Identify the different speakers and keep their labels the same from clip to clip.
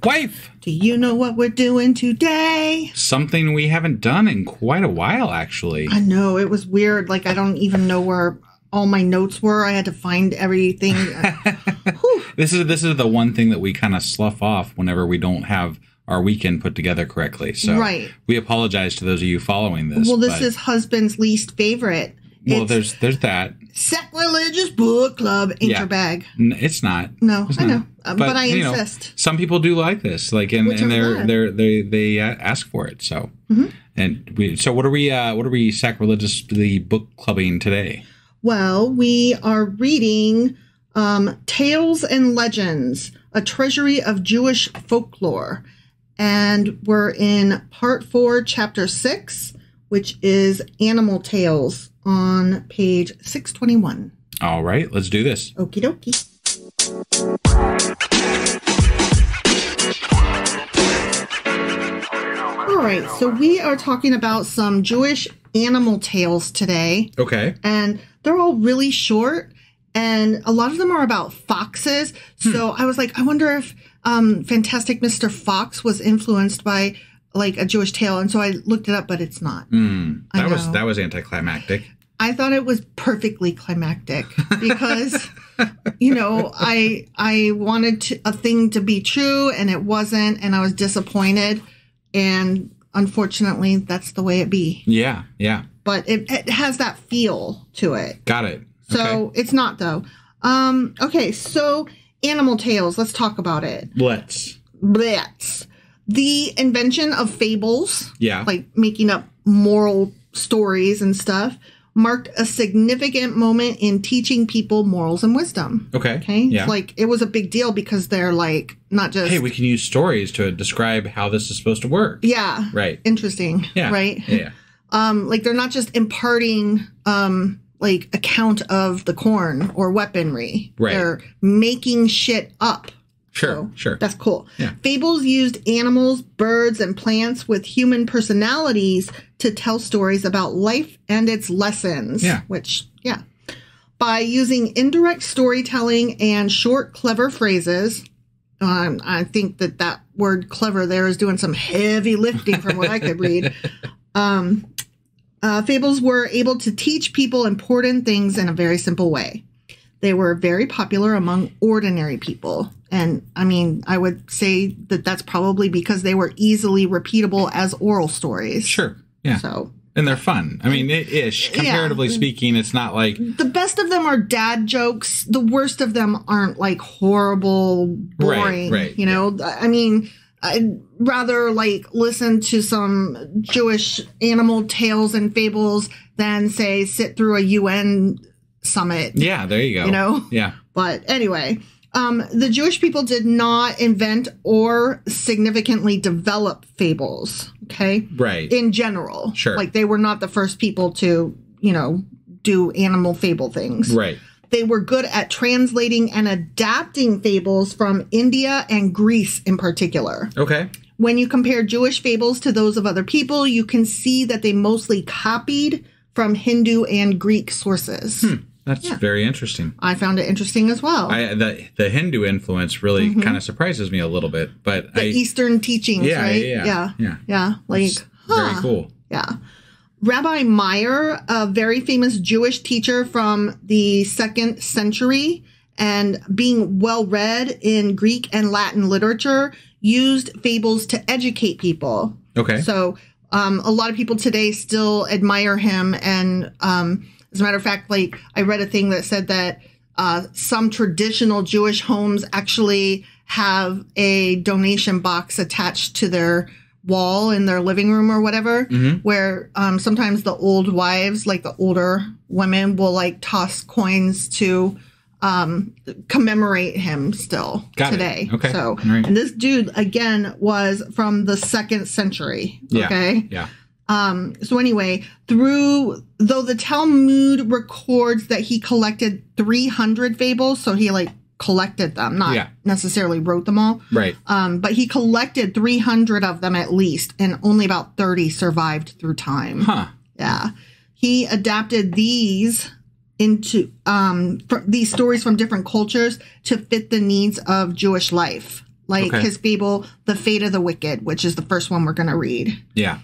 Speaker 1: Wife!
Speaker 2: Do you know what we're doing today?
Speaker 1: Something we haven't done in quite a while, actually.
Speaker 2: I know, it was weird. Like, I don't even know where all my notes were. I had to find everything.
Speaker 1: This is the one thing that we kind of slough off whenever we don't have our weekend put together correctly. So
Speaker 2: right.
Speaker 1: We apologize to those of you following this.
Speaker 2: Well, this is husband's least favorite.
Speaker 1: Well, there's that.
Speaker 2: Sacrilegious Book Club ain't your bag.
Speaker 1: It's not.
Speaker 2: No,
Speaker 1: it's
Speaker 2: I
Speaker 1: not.
Speaker 2: know. But I insist.
Speaker 1: Some people do like this, like, and they ask for it. So, so what are we sacrilegiously book clubbing today?
Speaker 2: Well, we are reading Tales and Legends, a Treasury of Jewish Folklore, and we're in Part 4, Chapter 6, which is Animal Tales, on page 621.
Speaker 1: All right, let's do this.
Speaker 2: Okie dokie. All right, so we are talking about some Jewish animal tales today.
Speaker 1: Okay.
Speaker 2: And they're all really short, and a lot of them are about foxes. So I was like, I wonder if Fantastic Mr. Fox was influenced by like a Jewish tale, and so I looked it up, but it's not.
Speaker 1: That was anticlimactic.
Speaker 2: I thought it was perfectly climactic because, I wanted a thing to be true, and it wasn't, and I was disappointed, and unfortunately, that's the way it be.
Speaker 1: Yeah.
Speaker 2: But it has that feel to it.
Speaker 1: Got it.
Speaker 2: So it's not though. Okay, so animal tales. Let's talk about it.
Speaker 1: Let's.
Speaker 2: The invention of fables,
Speaker 1: yeah,
Speaker 2: like making up moral stories and stuff, marked a significant moment in teaching people morals and wisdom. Okay. Yeah. It's like, it was a big deal because they're like, not just...
Speaker 1: Hey, we can use stories to describe how this is supposed to work.
Speaker 2: Yeah.
Speaker 1: Right.
Speaker 2: Interesting.
Speaker 1: Yeah.
Speaker 2: Right?
Speaker 1: Yeah.
Speaker 2: Like, they're not just imparting, like, account of the corn or weaponry.
Speaker 1: Right.
Speaker 2: They're making shit up.
Speaker 1: Sure.
Speaker 2: That's cool.
Speaker 1: Yeah.
Speaker 2: Fables used animals, birds, and plants with human personalities to tell stories about life and its lessons.
Speaker 1: Yeah.
Speaker 2: By using indirect storytelling and short, clever phrases, I think that word clever there is doing some heavy lifting from what I could read. Fables were able to teach people important things in a very simple way. They were very popular among ordinary people. And, I mean, I would say that that's probably because they were easily repeatable as oral stories.
Speaker 1: Sure. Yeah. And they're fun. I mean, ish. Comparatively speaking, it's not like...
Speaker 2: The best of them are dad jokes. The worst of them aren't, like, horrible, boring.
Speaker 1: Right.
Speaker 2: You know? Yeah. I mean, I'd rather, like, listen to some Jewish animal tales and fables than, say, sit through a UN summit.
Speaker 1: Yeah, there you go.
Speaker 2: You know?
Speaker 1: Yeah.
Speaker 2: But anyway... the Jewish people did not invent or significantly develop fables, okay?
Speaker 1: Right.
Speaker 2: In general.
Speaker 1: Sure.
Speaker 2: Like, they were not the first people to, do animal fable things.
Speaker 1: Right.
Speaker 2: They were good at translating and adapting fables from India and Greece in particular.
Speaker 1: Okay.
Speaker 2: When you compare Jewish fables to those of other people, you can see that they mostly copied from Hindu and Greek sources.
Speaker 1: That's very interesting.
Speaker 2: I found it interesting as well.
Speaker 1: The Hindu influence really kind of surprises me a little bit, but
Speaker 2: the Eastern teachings, right?
Speaker 1: Yeah.
Speaker 2: Like,
Speaker 1: very cool.
Speaker 2: Yeah. Rabbi Meyer, a very famous Jewish teacher from the 2nd century, and being well read in Greek and Latin literature, used fables to educate people.
Speaker 1: Okay.
Speaker 2: So, a lot of people today still admire him, and as a matter of fact, like, I read a thing that said that some traditional Jewish homes actually have a donation box attached to their wall in their living room or whatever, where sometimes the old wives, like the older women, will like toss coins to commemorate him still today.
Speaker 1: Okay.
Speaker 2: So, and this dude, again, was from the 2nd century. Okay.
Speaker 1: Yeah.
Speaker 2: So anyway, though the Talmud records that he collected 300 fables, so he like collected them, not necessarily wrote them all.
Speaker 1: Right.
Speaker 2: But he collected 300 of them at least, and only about 30 survived through time.
Speaker 1: Huh.
Speaker 2: Yeah. He adapted these into these stories from different cultures to fit the needs of Jewish life. like his fable, The Fate of the Wicked, which is the first one we're going to read.
Speaker 1: Yeah.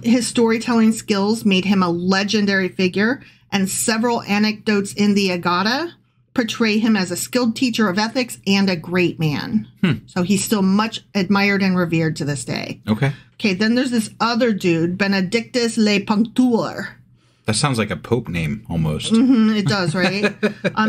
Speaker 2: His storytelling skills made him a legendary figure, and several anecdotes in the Agada portray him as a skilled teacher of ethics and a great man. So he's still much admired and revered to this day.
Speaker 1: Okay.
Speaker 2: Okay, then there's this other dude, Benedictus Le Punctuor.
Speaker 1: That sounds like a pope name, almost.
Speaker 2: It does, right?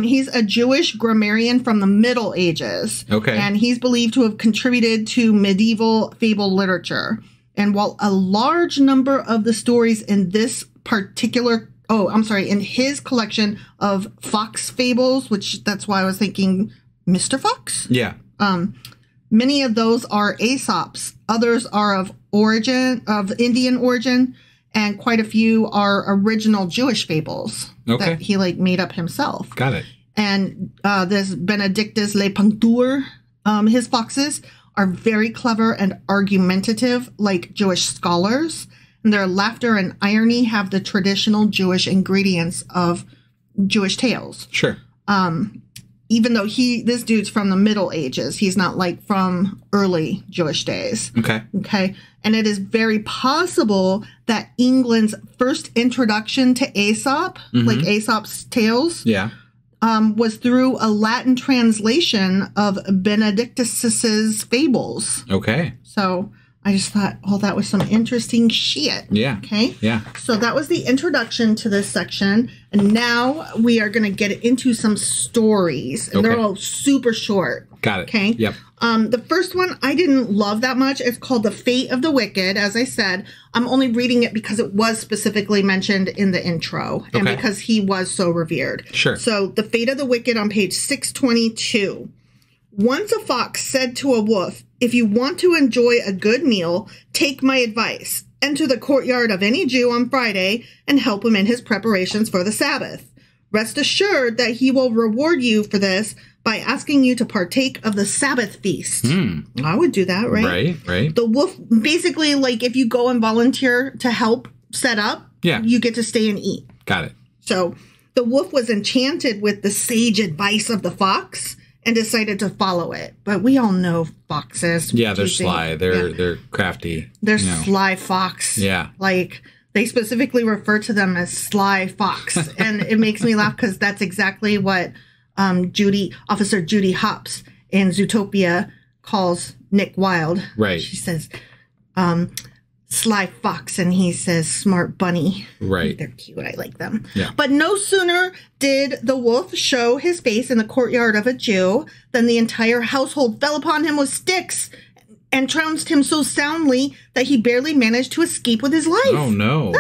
Speaker 2: He's a Jewish grammarian from the Middle Ages.
Speaker 1: Okay.
Speaker 2: And he's believed to have contributed to medieval fable literature. And while a large number of the stories in this particular, in his collection of Fox fables, which that's why I was thinking Mr. Fox?
Speaker 1: Yeah.
Speaker 2: Many of those are Aesop's. Others are of Indian origin. And quite a few are original Jewish fables that he made up himself.
Speaker 1: Got it.
Speaker 2: And this Benedictus Le Punctuor, his foxes are very clever and argumentative like Jewish scholars. And their laughter and irony have the traditional Jewish ingredients of Jewish tales.
Speaker 1: Sure.
Speaker 2: Even though this dude's from the Middle Ages, he's not from early Jewish days. Okay. And it is very possible that England's first introduction to Aesop, like Aesop's tales, was through a Latin translation of Benedictus's fables.
Speaker 1: Okay.
Speaker 2: So I just thought, that was some interesting shit.
Speaker 1: Yeah.
Speaker 2: Okay.
Speaker 1: Yeah.
Speaker 2: So that was the introduction to this section. And now we are going to get into some stories. And they're all super short.
Speaker 1: Got it.
Speaker 2: Okay.
Speaker 1: Yep.
Speaker 2: The first one I didn't love that much. It's called The Fate of the Wicked. As I said, I'm only reading it because it was specifically mentioned in the intro and because he was so revered.
Speaker 1: Sure.
Speaker 2: So The Fate of the Wicked on page 622. Once a fox said to a wolf, "If you want to enjoy a good meal, take my advice. Enter the courtyard of any Jew on Friday and help him in his preparations for the Sabbath. Rest assured that he will reward you for this by asking you to partake of the Sabbath feast." I would do that, right?
Speaker 1: Right.
Speaker 2: The wolf, basically, if you go and volunteer to help set up, you get to stay and eat.
Speaker 1: Got it.
Speaker 2: So the wolf was enchanted with the sage advice of the fox and decided to follow it. But we all know foxes.
Speaker 1: Yeah, they're sly. They're crafty.
Speaker 2: They're sly fox.
Speaker 1: Yeah.
Speaker 2: They specifically refer to them as sly fox. And it makes me laugh because that's exactly what Officer Judy Hopps in Zootopia calls Nick Wilde.
Speaker 1: Right.
Speaker 2: She says, sly fox, and he says smart bunny.
Speaker 1: Right.
Speaker 2: They're cute. I like them.
Speaker 1: Yeah.
Speaker 2: But no sooner did the wolf show his face in the courtyard of a Jew than the entire household fell upon him with sticks and trounced him so soundly that he barely managed to escape with his life.
Speaker 1: Oh, no.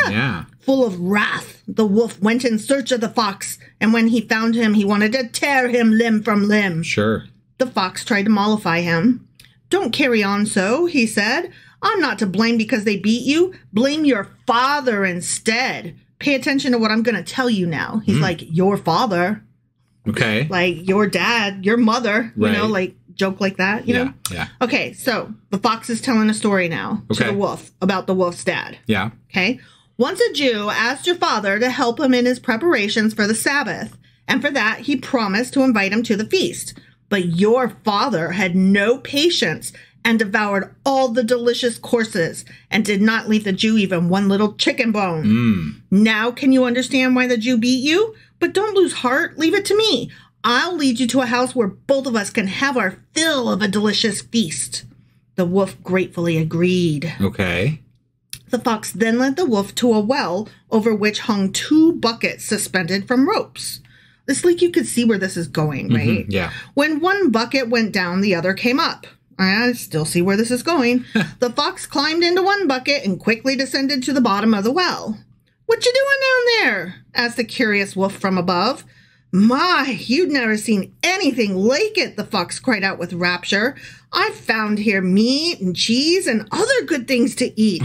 Speaker 1: Yeah.
Speaker 2: Full of wrath, the wolf went in search of the fox, and when he found him, he wanted to tear him limb from limb.
Speaker 1: Sure.
Speaker 2: The fox tried to mollify him. "Don't carry on so," he said. "I'm not to blame because they beat you. Blame your father instead. Pay attention to what I'm going to tell you now." He's like, "Your father."
Speaker 1: Okay.
Speaker 2: Like, your dad, your mother, you know, joke like that, you know?
Speaker 1: Yeah.
Speaker 2: Okay, so the fox is telling a story now to the wolf about the wolf's dad.
Speaker 1: Yeah.
Speaker 2: Okay. "Once a Jew asked your father to help him in his preparations for the Sabbath, and for that he promised to invite him to the feast. But your father had no patience and devoured all the delicious courses and did not leave the Jew even one little chicken bone. Now can you understand why the Jew beat you? But don't lose heart. Leave it to me. I'll lead you to a house where both of us can have our fill of a delicious feast." The wolf gratefully agreed.
Speaker 1: Okay.
Speaker 2: The fox then led the wolf to a well over which hung 2 buckets suspended from ropes. It's like you could see where this is going, right?
Speaker 1: Yeah.
Speaker 2: When one bucket went down, the other came up. I still see where this is going. The fox climbed into one bucket and quickly descended to the bottom of the well. "What you doing down there?" asked the curious wolf from above. "My, you'd never seen anything like it," the fox cried out with rapture. "I've found here meat and cheese and other good things to eat.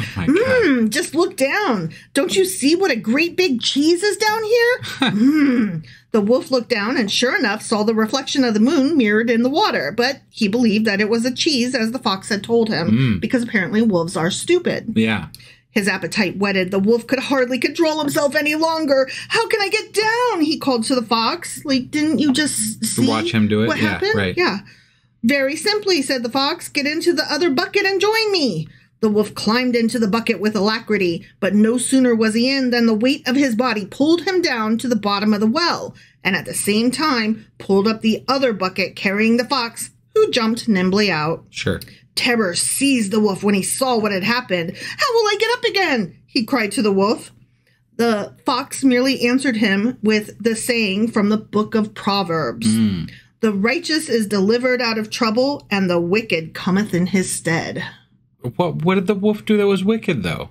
Speaker 2: Just look down. Don't you see what a great big cheese is down here?" The wolf looked down and sure enough saw the reflection of the moon mirrored in the water, but he believed that it was a cheese as the fox had told him, because apparently wolves are stupid.
Speaker 1: Yeah.
Speaker 2: His appetite whetted, the wolf could hardly control himself any longer. "How can I get down?" he called to the fox. Didn't you just see
Speaker 1: watch him do it?
Speaker 2: what happened?
Speaker 1: Right.
Speaker 2: Yeah. Very simply, said the fox. Get into the other bucket and join me. The wolf climbed into the bucket with alacrity, but no sooner was he in than the weight of his body pulled him down to the bottom of the well, and at the same time pulled up the other bucket carrying the fox, who jumped nimbly out.
Speaker 1: Sure.
Speaker 2: Terror seized the wolf when he saw what had happened. How will I get up again? He cried to the wolf. The fox merely answered him with the saying from the book of Proverbs. The righteous is delivered out of trouble, and the wicked cometh in his stead.
Speaker 1: What did the wolf do that was wicked, though?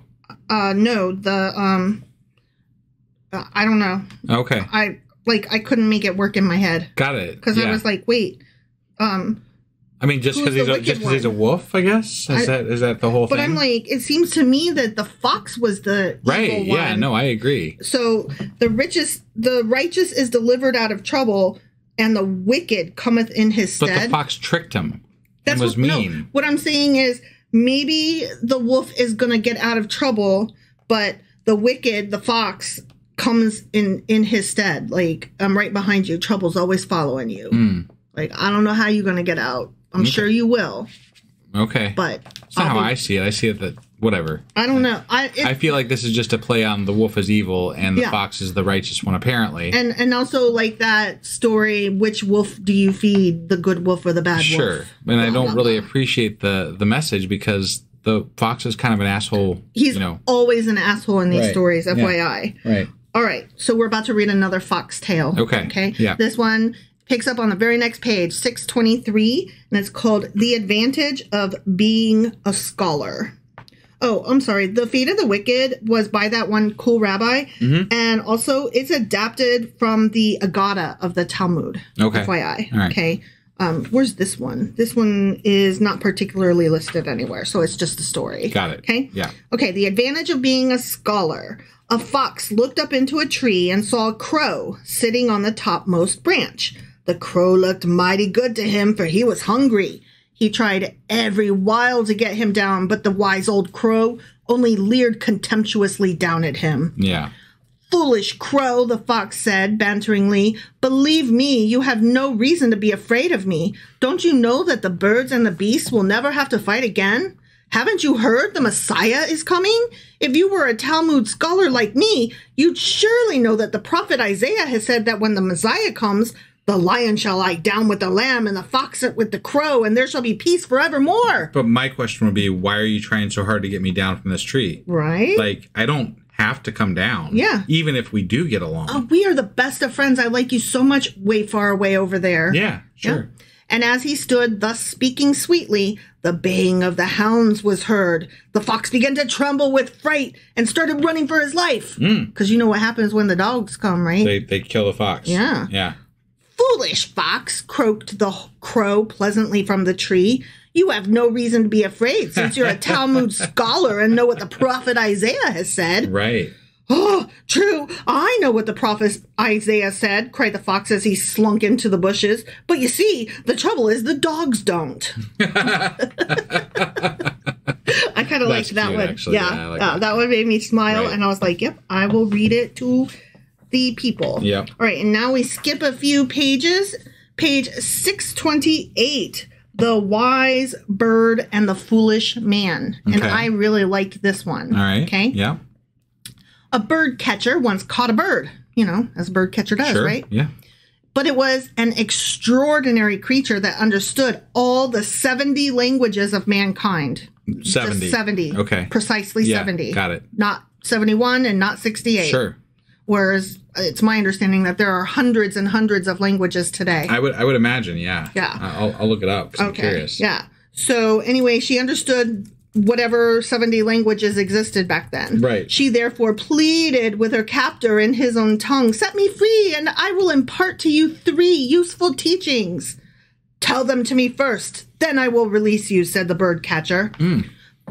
Speaker 2: No, I don't know.
Speaker 1: Okay.
Speaker 2: I couldn't make it work in my head.
Speaker 1: Got it.
Speaker 2: Because I was like, wait.
Speaker 1: I mean, just because he's a wolf, I guess? Is that the whole thing?
Speaker 2: But I'm like, it seems to me that the fox was the evil one.
Speaker 1: Yeah, no, I agree.
Speaker 2: So the righteous is delivered out of trouble, and the wicked cometh in his stead.
Speaker 1: But the fox tricked him and was mean.
Speaker 2: No, what I'm saying is, maybe the wolf is going to get out of trouble, but the wicked, the fox, comes in his stead. Like, I'm right behind you. Trouble's always following you. Like, I don't know how you're going to get out. I'm sure you will.
Speaker 1: Okay.
Speaker 2: But
Speaker 1: that's not how I see it. I see it that, whatever.
Speaker 2: I don't know.
Speaker 1: I feel like this is just a play on the wolf is evil and the fox is the righteous one, apparently.
Speaker 2: And also, like that story, which wolf do you feed, the good wolf or the bad wolf?
Speaker 1: Sure. And I don't really appreciate the message because the fox is kind of an asshole.
Speaker 2: He's always an asshole in these stories, FYI.
Speaker 1: Yeah. Right.
Speaker 2: All right. So we're about to read another fox tale.
Speaker 1: Okay. Yeah.
Speaker 2: This one picks up on the very next page, 623, and it's called The Advantage of Being a Scholar. Oh, I'm sorry. The Fate of the Wicked was by that one cool rabbi, and also it's adapted from the Agada of the Talmud.
Speaker 1: Okay.
Speaker 2: FYI.
Speaker 1: All right.
Speaker 2: Okay. Where's this one? This one is not particularly listed anywhere, so it's just a story.
Speaker 1: Got it.
Speaker 2: Okay?
Speaker 1: Yeah.
Speaker 2: Okay, The Advantage of Being a Scholar. A fox looked up into a tree and saw a crow sitting on the topmost branch. The crow looked mighty good to him, for he was hungry. He tried every while to get him down, but the wise old crow only leered contemptuously down at him.
Speaker 1: Yeah.
Speaker 2: Foolish crow, the fox said banteringly. Believe me, you have no reason to be afraid of me. Don't you know that the birds and the beasts will never have to fight again? Haven't you heard the Messiah is coming? If you were a Talmud scholar like me, you'd surely know that the prophet Isaiah has said that when the Messiah comes, the lion shall lie down with the lamb and the fox with the crow, and there shall be peace forevermore.
Speaker 1: But my question would be, why are you trying so hard to get me down from this tree?
Speaker 2: Right.
Speaker 1: Like, I don't have to come down.
Speaker 2: Yeah.
Speaker 1: Even if we do get along.
Speaker 2: Oh, we are the best of friends. I like you so much way far away over there.
Speaker 1: Yeah, sure.
Speaker 2: Yeah. And as he stood thus speaking sweetly, the baying of the hounds was heard. The fox began to tremble with fright and started running for his life. Because you know what happens when the dogs come, right?
Speaker 1: They kill the fox.
Speaker 2: Yeah.
Speaker 1: Yeah.
Speaker 2: Foolish fox, croaked the crow pleasantly from the tree. You have no reason to be afraid, since you're a Talmud scholar and know what the prophet Isaiah has said.
Speaker 1: Right.
Speaker 2: Oh, true. I know what the prophet Isaiah said, cried the fox as he slunk into the bushes. But you see, the trouble is the dogs don't. I kind of liked that one.
Speaker 1: Actually. Yeah, like
Speaker 2: that one made me smile,
Speaker 1: right.
Speaker 2: And I was like, yep, I will read it to the people.
Speaker 1: Yep.
Speaker 2: All right, and now we skip a few pages. Page 628, The Wise Bird and the Foolish Man.
Speaker 1: Okay.
Speaker 2: And I really liked this one.
Speaker 1: All right.
Speaker 2: Okay?
Speaker 1: Yeah.
Speaker 2: A bird catcher once caught a bird, as a bird catcher does,
Speaker 1: sure.
Speaker 2: right?
Speaker 1: Yeah.
Speaker 2: But it was an extraordinary creature that understood all the 70 languages of mankind.
Speaker 1: 70.
Speaker 2: Just 70.
Speaker 1: Okay.
Speaker 2: Precisely
Speaker 1: yeah,
Speaker 2: 70.
Speaker 1: Got it.
Speaker 2: Not 71 and not 68.
Speaker 1: Sure.
Speaker 2: Whereas it's my understanding that there are hundreds and hundreds of languages today.
Speaker 1: I would imagine, yeah.
Speaker 2: Yeah.
Speaker 1: I'll look it up because I'm curious.
Speaker 2: Yeah. So anyway, she understood whatever 70 languages existed back then.
Speaker 1: Right.
Speaker 2: She therefore pleaded with her captor in his own tongue, "Set me free, and I will impart to you 3 useful teachings." "Tell them to me first, then I will release you," said the bird catcher.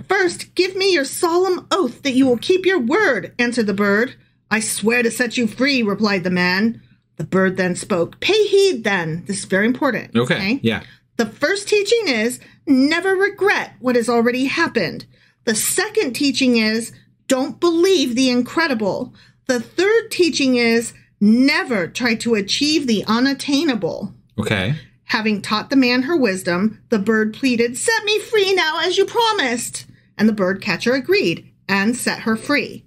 Speaker 2: "First, give me your solemn oath that you will keep your word," answered the bird. "I swear to set you free," replied the man. The bird then spoke. "Pay heed, then." This is very important.
Speaker 1: Okay. Yeah.
Speaker 2: The first teaching is never regret what has already happened. The second teaching is don't believe the incredible. The third teaching is never try to achieve the unattainable.
Speaker 1: Okay.
Speaker 2: Having taught the man her wisdom, the bird pleaded, "Set me free now, as you promised." And the bird catcher agreed and set her free.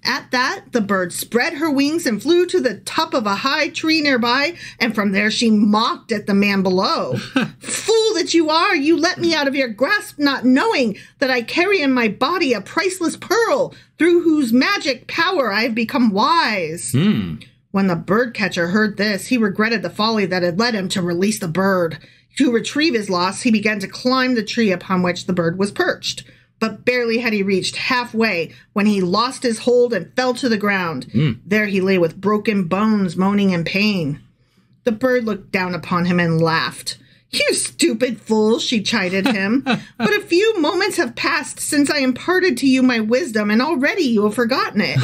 Speaker 2: At that, the bird spread her wings and flew to the top of a high tree nearby, and from there she mocked at the man below. "Fool that you are, you let me out of your grasp, not knowing that I carry in my body a priceless pearl, through whose magic power I have become wise." When the bird catcher heard this, he regretted the folly that had led him to release the bird. To retrieve his loss, he began to climb the tree upon which the bird was perched. But barely had he reached halfway when he lost his hold and fell to the ground. There he lay with broken bones, moaning in pain. The bird looked down upon him and laughed. "You stupid fool," she chided him. "But a few moments have passed since I imparted to you my wisdom, and already you have forgotten it.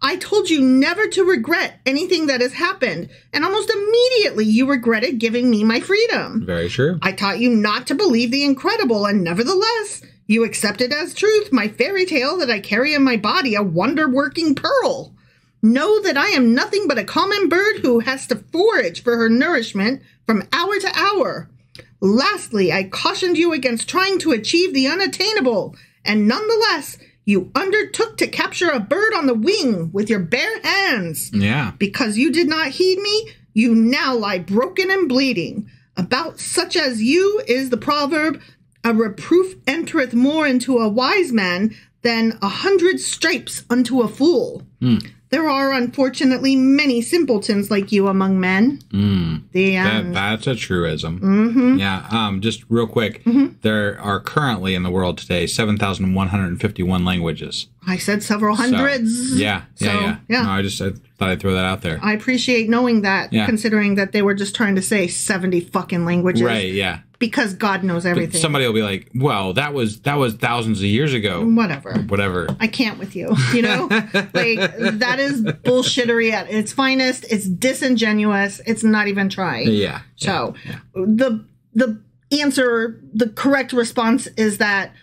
Speaker 2: I told you never to regret anything that has happened, and almost immediately you regretted giving me my freedom.
Speaker 1: Very true.
Speaker 2: I taught you not to believe the incredible, and nevertheless, you accepted as truth my fairy tale that I carry in my body a wonder-working pearl. Know that I am nothing but a common bird who has to forage for her nourishment from hour to hour. Lastly, I cautioned you against trying to achieve the unattainable, and nonetheless, you undertook to capture a bird on the wing with your bare hands.
Speaker 1: Yeah.
Speaker 2: Because you did not heed me, you now lie broken and bleeding. About such as you is the proverb, a reproof entereth more into a wise man than 100 stripes unto a fool. There are, unfortunately, many simpletons like you among men.
Speaker 1: That's a truism. Yeah. Just real quick, there are currently in the world today 7,151 languages.
Speaker 2: I said several hundreds.
Speaker 1: So, yeah. No, I thought I'd throw that out there.
Speaker 2: I appreciate knowing that, considering that they were just trying to say 70 fucking languages.
Speaker 1: Right, yeah.
Speaker 2: Because God knows everything.
Speaker 1: But somebody will be like, well, that was thousands of years ago. Whatever.
Speaker 2: I can't with you. You know? Like, that is bullshittery at its finest. It's disingenuous. It's not even trying.
Speaker 1: Yeah.
Speaker 2: So, the answer, the correct response is that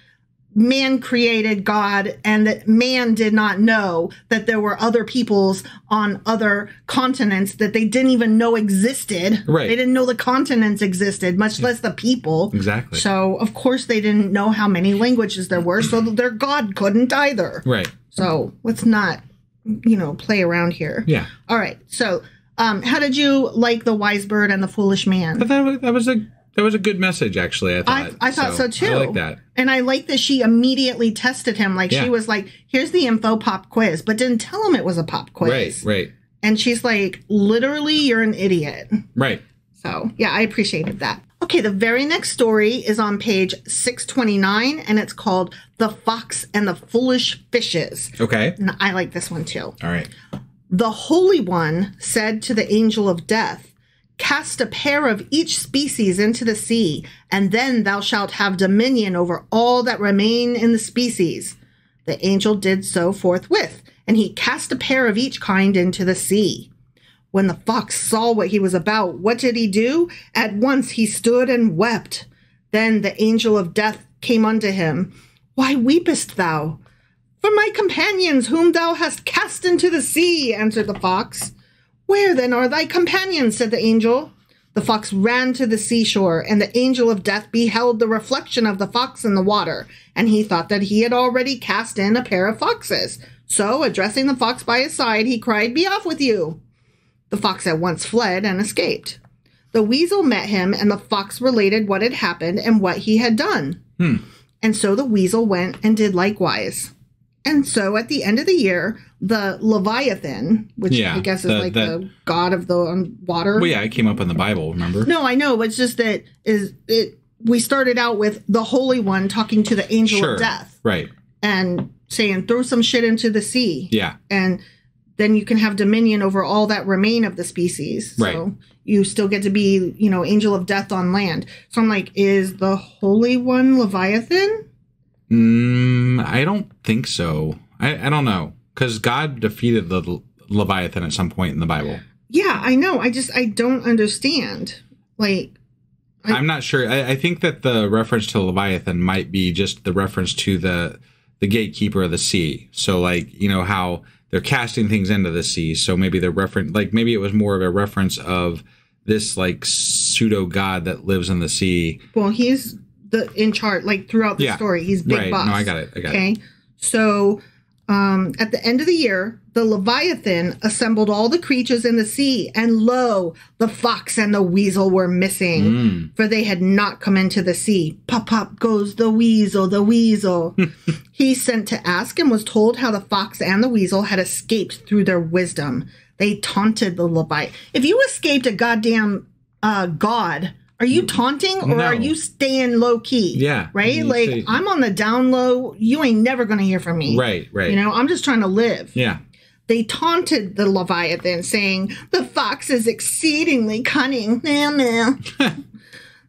Speaker 2: man created God, and that man did not know that there were other peoples on other continents that they didn't even know existed.
Speaker 1: Right.
Speaker 2: They didn't know the continents existed, much less the people.
Speaker 1: Exactly.
Speaker 2: So, of course, they didn't know how many languages there were, so their God couldn't either.
Speaker 1: Right.
Speaker 2: So, let's not, play around here.
Speaker 1: Yeah.
Speaker 2: All right. So, how did you like the wise bird and the foolish man?
Speaker 1: But that was a good message, actually, I thought.
Speaker 2: I thought so, too.
Speaker 1: I like that.
Speaker 2: And I like that she immediately tested him. Like, she was like, here's the info pop quiz, but didn't tell him it was a pop quiz.
Speaker 1: Right.
Speaker 2: And she's like, literally, you're an idiot.
Speaker 1: Right.
Speaker 2: So, yeah, I appreciated that. Okay, the very next story is on page 629, and it's called The Fox and the Foolish Fishes.
Speaker 1: Okay.
Speaker 2: And I like this one, too.
Speaker 1: All right.
Speaker 2: The Holy One said to the angel of death, "Cast a pair of each species into the sea, and then thou shalt have dominion over all that remain in the species." The angel did so forthwith, and he cast a pair of each kind into the sea. When the fox saw what he was about, what did he do? At once he stood and wept. Then the angel of death came unto him. "Why weepest thou?" "For my companions whom thou hast cast into the sea," answered the fox. "Where then are thy companions?" said the angel. The fox ran to the seashore, and the angel of death beheld the reflection of the fox in the water, and he thought that he had already cast in a pair of foxes. So, addressing the fox by his side, he cried, "Be off with you!" The fox at once fled and escaped. The weasel met him, and the fox related what had happened and what he had done. And so the weasel went and did likewise. And so at the end of the year, the Leviathan, which I guess is the god of the water.
Speaker 1: Well, yeah, it came up in the Bible, remember?
Speaker 2: No, I know. It's just that we started out with the Holy One talking to the angel of death.
Speaker 1: Right.
Speaker 2: And saying, throw some shit into the sea.
Speaker 1: Yeah.
Speaker 2: And then you can have dominion over all that remain of the species.
Speaker 1: Right.
Speaker 2: So you still get to be, angel of death on land. So I'm like, is the Holy One Leviathan?
Speaker 1: I don't think so. I don't know. Because God defeated the Leviathan at some point in the Bible. Yeah,
Speaker 2: I know. I don't understand.
Speaker 1: I'm not sure. I think that the reference to Leviathan might be just the reference to the gatekeeper of the sea. So, how they're casting things into the sea. So maybe maybe it was more of a reference of this like pseudo god that lives in the sea.
Speaker 2: Well, he's in charge, like throughout the story. He's big boss.
Speaker 1: No, I got it.
Speaker 2: Okay. So at the end of the year, the Leviathan assembled all the creatures in the sea, and lo, the fox and the weasel were missing, for they had not come into the sea. Pop, pop goes the weasel, the weasel. He sent to ask and was told how the fox and the weasel had escaped through their wisdom. They taunted the Leviathan. If you escaped a goddamn god, are you taunting or are you staying low key?
Speaker 1: Yeah.
Speaker 2: Right? Like, I'm on the down low. You ain't never going to hear from me.
Speaker 1: Right.
Speaker 2: You know, I'm just trying to live.
Speaker 1: Yeah.
Speaker 2: They taunted the Leviathan, saying, the fox is exceedingly cunning. The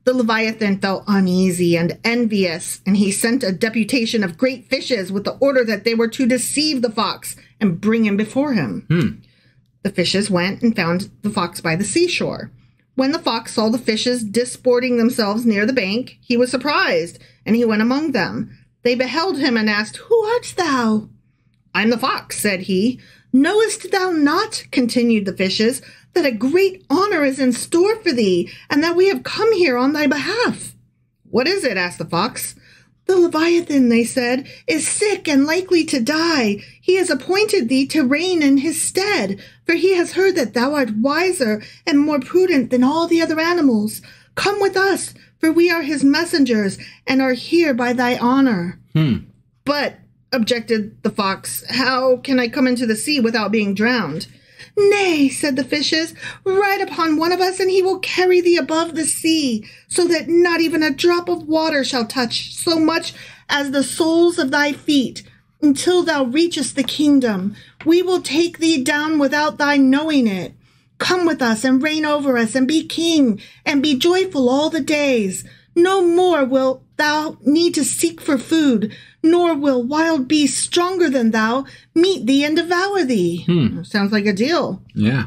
Speaker 2: Leviathan felt uneasy and envious, and he sent a deputation of great fishes with the order that they were to deceive the fox and bring him before him. The fishes went and found the fox by the seashore. When the fox saw the fishes disporting themselves near the bank, he was surprised, and he went among them. They beheld him and asked, who art thou? I'm the fox, said he. Knowest thou not, continued the fishes, that a great honor is in store for thee, and that we have come here on thy behalf? What is it? Asked the fox. The Leviathan, they said, is sick and likely to die. He has appointed thee to reign in his stead, for he has heard that thou art wiser and more prudent than all the other animals. Come with us, for we are his messengers, and are here by thy honor. But, objected the fox, how can I come into the sea without being drowned? Nay, said the fishes, ride upon one of us, and he will carry thee above the sea, so that not even a drop of water shall touch so much as the soles of thy feet, until thou reachest the kingdom. We will take thee down without thy knowing it. Come with us, and reign over us, and be king, and be joyful all the days. No more wilt thou need to seek for food, nor will wild beasts stronger than thou meet thee and devour thee. Sounds like a deal.
Speaker 1: Yeah.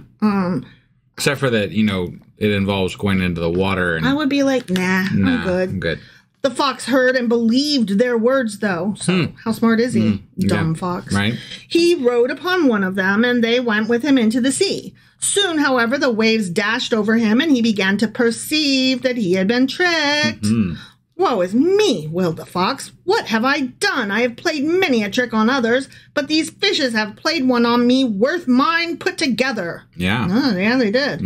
Speaker 1: Except for that, you know, it involves going into the water. And
Speaker 2: I would be like, nah, I'm good.
Speaker 1: I'm good.
Speaker 2: The fox heard and believed their words, though. So how smart is he? Dumb fox.
Speaker 1: Right.
Speaker 2: He rode upon one of them, and they went with him into the sea. Soon, however, the waves dashed over him, and he began to perceive that he had been tricked. Woe is me, wailed the fox. What have I done? I have played many a trick on others, but these fishes have played one on me worth mine put together.
Speaker 1: Yeah.
Speaker 2: Oh, yeah, they did.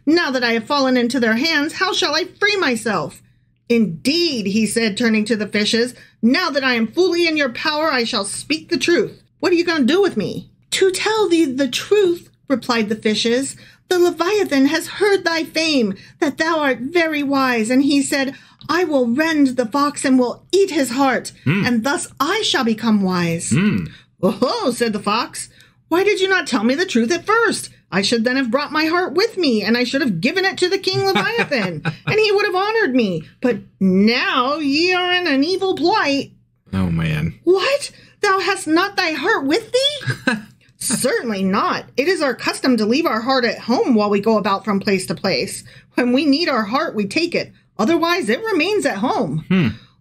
Speaker 2: Now that I have fallen into their hands, how shall I free myself? Indeed, he said, turning to the fishes, now that I am fully in your power, I shall speak the truth. What are you going to do with me? To tell thee the truth, replied the fishes, the Leviathan has heard thy fame, that thou art very wise, and he said, I will rend the fox and will eat his heart, and thus I shall become wise. Oh, said the fox, why did you not tell me the truth at first? I should then have brought my heart with me, and I should have given it to the king Leviathan, and he would have honored me. But now ye are in an evil plight.
Speaker 1: Oh, man.
Speaker 2: What? Thou hast not thy heart with thee? Certainly not. It is our custom to leave our heart at home while we go about from place to place. When we need our heart, we take it. Otherwise, it remains at home.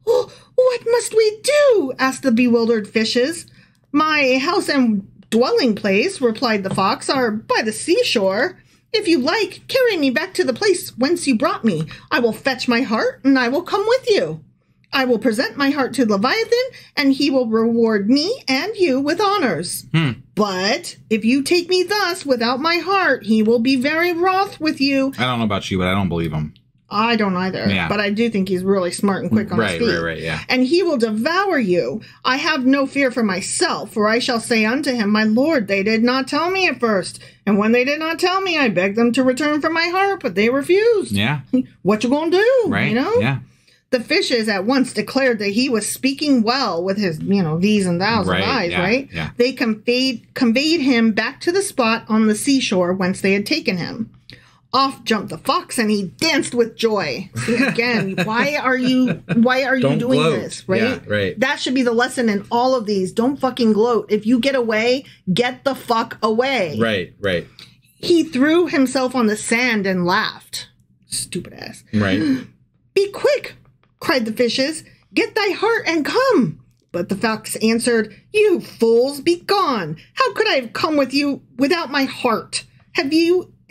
Speaker 2: Oh, what must we do? Asked the bewildered fishes. My house and dwelling place, replied the fox, are by the seashore. If you like, carry me back to the place whence you brought me. I will fetch my heart, and I will come with you. I will present my heart to Leviathan, and he will reward me and you with honors. But if you take me thus without my heart, he will be very wroth with you.
Speaker 1: I don't know about you, but I don't believe him.
Speaker 2: I don't either, but I do think he's really smart and quick on his feet.
Speaker 1: Right, yeah.
Speaker 2: And he will devour you. I have no fear for myself, for I shall say unto him, my lord, they did not tell me at first. And when they did not tell me, I begged them to return from my heart, but they refused.
Speaker 1: Yeah.
Speaker 2: What you gonna do?
Speaker 1: Right,
Speaker 2: you know?
Speaker 1: Yeah.
Speaker 2: The fishes at once declared that he was speaking well with his, these and thous and thys, right?
Speaker 1: Yeah.
Speaker 2: They conveyed him back to the spot on the seashore whence they had taken him. Off jumped the fox, and he danced with joy. See, again, why are you doing
Speaker 1: gloat.
Speaker 2: This, right?
Speaker 1: Yeah, right?
Speaker 2: That should be the lesson in all of these. Don't fucking gloat. If you get away, get the fuck away.
Speaker 1: Right.
Speaker 2: He threw himself on the sand and laughed. Stupid ass.
Speaker 1: Right.
Speaker 2: Be quick, cried the fishes. Get thy heart and come. But the fox answered, you fools, be gone. How could I have come with you without my heart? Have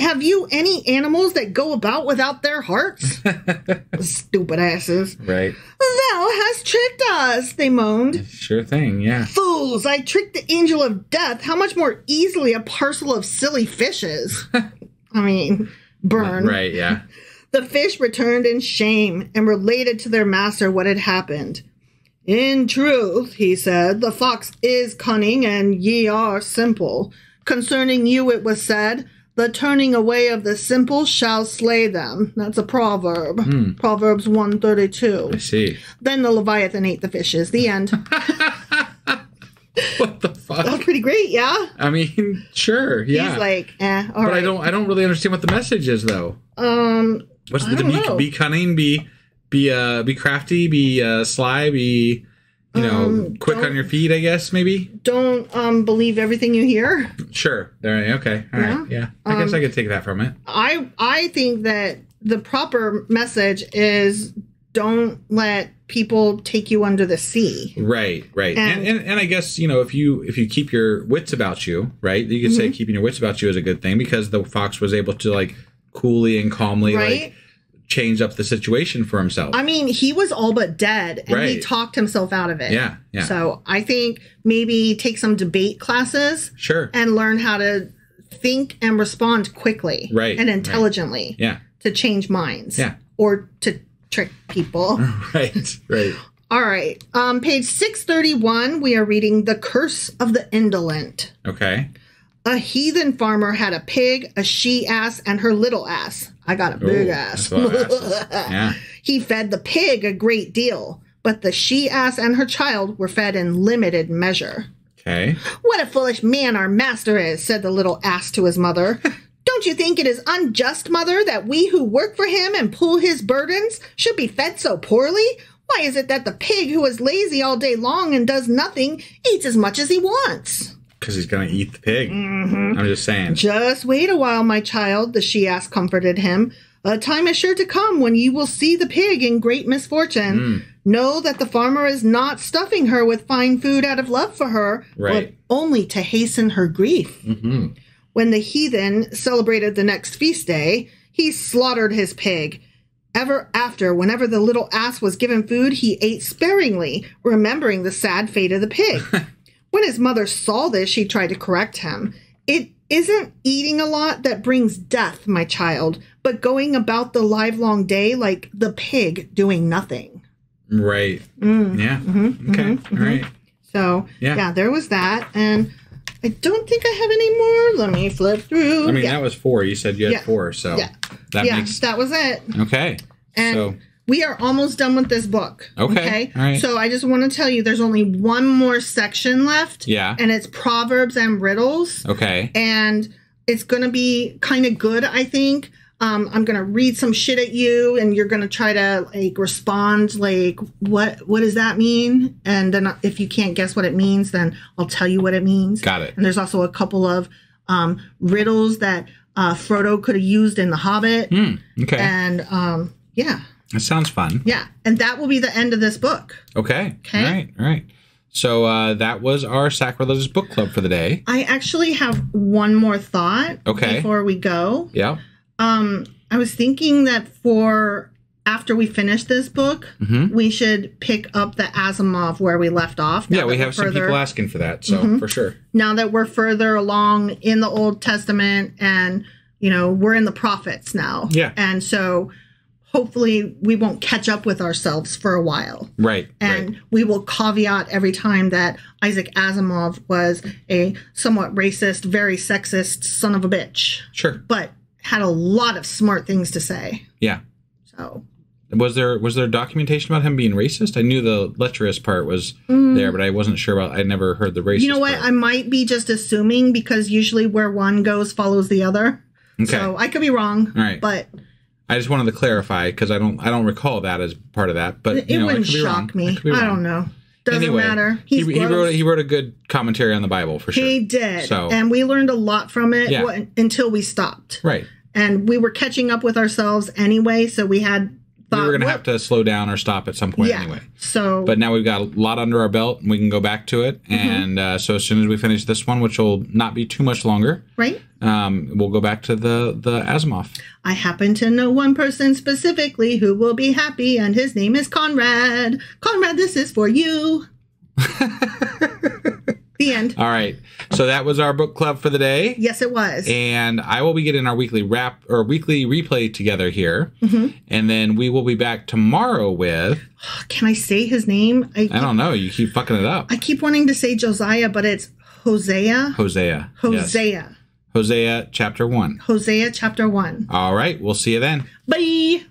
Speaker 2: have you any animals that go about without their hearts? Stupid asses.
Speaker 1: Right.
Speaker 2: Thou hast tricked us, they moaned.
Speaker 1: Sure thing, yeah.
Speaker 2: Fools, I tricked the angel of death. How much more easily a parcel of silly fishes. I mean, burn.
Speaker 1: Right, yeah.
Speaker 2: The fish returned in shame and related to their master what had happened. In truth, he said, the fox is cunning and ye are simple. Concerning you it was said, the turning away of the simple shall slay them. That's a proverb. Proverbs 132.
Speaker 1: I see.
Speaker 2: Then the Leviathan ate the fishes. The end.
Speaker 1: What the fuck?
Speaker 2: That's pretty great, yeah?
Speaker 1: I mean, sure, yeah.
Speaker 2: He's like, all
Speaker 1: but
Speaker 2: right.
Speaker 1: I don't really understand what the message is, though. What's the be cunning, be crafty, be sly, be quick on your feet, I guess, maybe?
Speaker 2: Don't believe everything you hear.
Speaker 1: Sure. Okay. All right. Yeah. I guess I could take that from it.
Speaker 2: I think that the proper message is don't let people take you under the sea.
Speaker 1: Right. And I guess, if you keep your wits about you, right, you could say keeping your wits about you is a good thing because the fox was able to, like, coolly and calmly, like, change up the situation for himself.
Speaker 2: I mean, he was all but dead, and he talked himself out of it.
Speaker 1: Yeah.
Speaker 2: So I think maybe take some debate classes.
Speaker 1: Sure.
Speaker 2: And learn how to think and respond quickly.
Speaker 1: Right.
Speaker 2: And intelligently.
Speaker 1: Yeah.
Speaker 2: To change minds.
Speaker 1: Yeah.
Speaker 2: Or to trick people.
Speaker 1: Right.
Speaker 2: All right. Page 631, we are reading The Curse of the Indolent.
Speaker 1: Okay.
Speaker 2: A heathen farmer had a pig, a she-ass, and her little ass. I got a big ass.
Speaker 1: Yeah.
Speaker 2: He fed the pig a great deal, but the she-ass and her child were fed in limited measure.
Speaker 1: Okay.
Speaker 2: What a foolish man our master is, said the little ass to his mother. Don't you think it is unjust, mother, that we who work for him and pull his burdens should be fed so poorly? Why is it that the pig who is lazy all day long and does nothing eats as much as he wants?
Speaker 1: Because he's going to eat the pig. I'm just saying.
Speaker 2: Just wait a while, my child, the she-ass comforted him. A time is sure to come when you will see the pig in great misfortune. Know that the farmer is not stuffing her with fine food out of love for her, but only to hasten her grief. When the heathen celebrated the next feast day, he slaughtered his pig. Ever after, whenever the little ass was given food, he ate sparingly, remembering the sad fate of the pig. When his mother saw this, she tried to correct him. It isn't eating a lot that brings death, my child, but going about the livelong day like the pig doing nothing.
Speaker 1: Right. Yeah. Okay. All right.
Speaker 2: So, yeah, there was that. And I don't think I have any more. Let me flip through.
Speaker 1: I mean, that was 4. You said you had 4, so
Speaker 2: that was it.
Speaker 1: Okay.
Speaker 2: And we are almost done with this book.
Speaker 1: Okay. All right.
Speaker 2: So I just want to tell you there's only one more section left.
Speaker 1: Yeah.
Speaker 2: And it's Proverbs and Riddles.
Speaker 1: Okay.
Speaker 2: And it's going to be kind of good, I think. I'm going to read some shit at you and you're going to try to like respond like, what does that mean? And then if you can't guess what it means, then I'll tell you what it means.
Speaker 1: Got it.
Speaker 2: And there's also a couple of riddles that Frodo could have used in The Hobbit.
Speaker 1: Okay.
Speaker 2: And yeah.
Speaker 1: That sounds fun.
Speaker 2: Yeah. And that will be the end of this book.
Speaker 1: Okay. All right. So that was our Sacrilegious Book Club for the day.
Speaker 2: I actually have one more thought before we go.
Speaker 1: Yeah.
Speaker 2: I was thinking that after we finish this book, we should pick up the Asimov where we left off.
Speaker 1: Yeah, we have some people asking for that, so for sure.
Speaker 2: Now that we're further along in the Old Testament and, we're in the prophets now.
Speaker 1: Yeah.
Speaker 2: And so hopefully we won't catch up with ourselves for a while.
Speaker 1: Right.
Speaker 2: And we will caveat every time that Isaac Asimov was a somewhat racist, very sexist son of a bitch.
Speaker 1: Sure.
Speaker 2: But had a lot of smart things to say.
Speaker 1: Yeah.
Speaker 2: So
Speaker 1: was there documentation about him being racist? I knew the lecherous part was there, but I wasn't sure about. I never heard the racist.
Speaker 2: You know what?
Speaker 1: part.
Speaker 2: I might be just assuming because usually where one goes follows the other.
Speaker 1: Okay.
Speaker 2: So I could be wrong.
Speaker 1: All right.
Speaker 2: But
Speaker 1: I just wanted to clarify because I don't recall that as part of that. But
Speaker 2: it wouldn't shock me. I don't know. Doesn't matter. He
Speaker 1: wrote a good commentary on the Bible for sure.
Speaker 2: He did.
Speaker 1: So,
Speaker 2: and we learned a lot from it until we stopped.
Speaker 1: Right.
Speaker 2: And we were catching up with ourselves anyway, so we had
Speaker 1: we were going to have to slow down or stop at some point anyway.
Speaker 2: So,
Speaker 1: but now we've got a lot under our belt, and we can go back to it. And so as soon as we finish this one, which will not be too much longer,
Speaker 2: right?
Speaker 1: We'll go back to the Asimov.
Speaker 2: I happen to know one person specifically who will be happy, and his name is Conrad. Conrad, this is for you. The end.
Speaker 1: All right. So that was our book club for the day.
Speaker 2: Yes, it was.
Speaker 1: And I will be getting our weekly weekly replay together here. And then we will be back tomorrow with...
Speaker 2: Can I say his name?
Speaker 1: I don't know. You keep fucking it up.
Speaker 2: I keep wanting to say Josiah, but it's Hosea.
Speaker 1: Hosea.
Speaker 2: Hosea.
Speaker 1: Yes. Hosea chapter 1.
Speaker 2: Hosea chapter 1.
Speaker 1: All right. We'll see you then.
Speaker 2: Bye.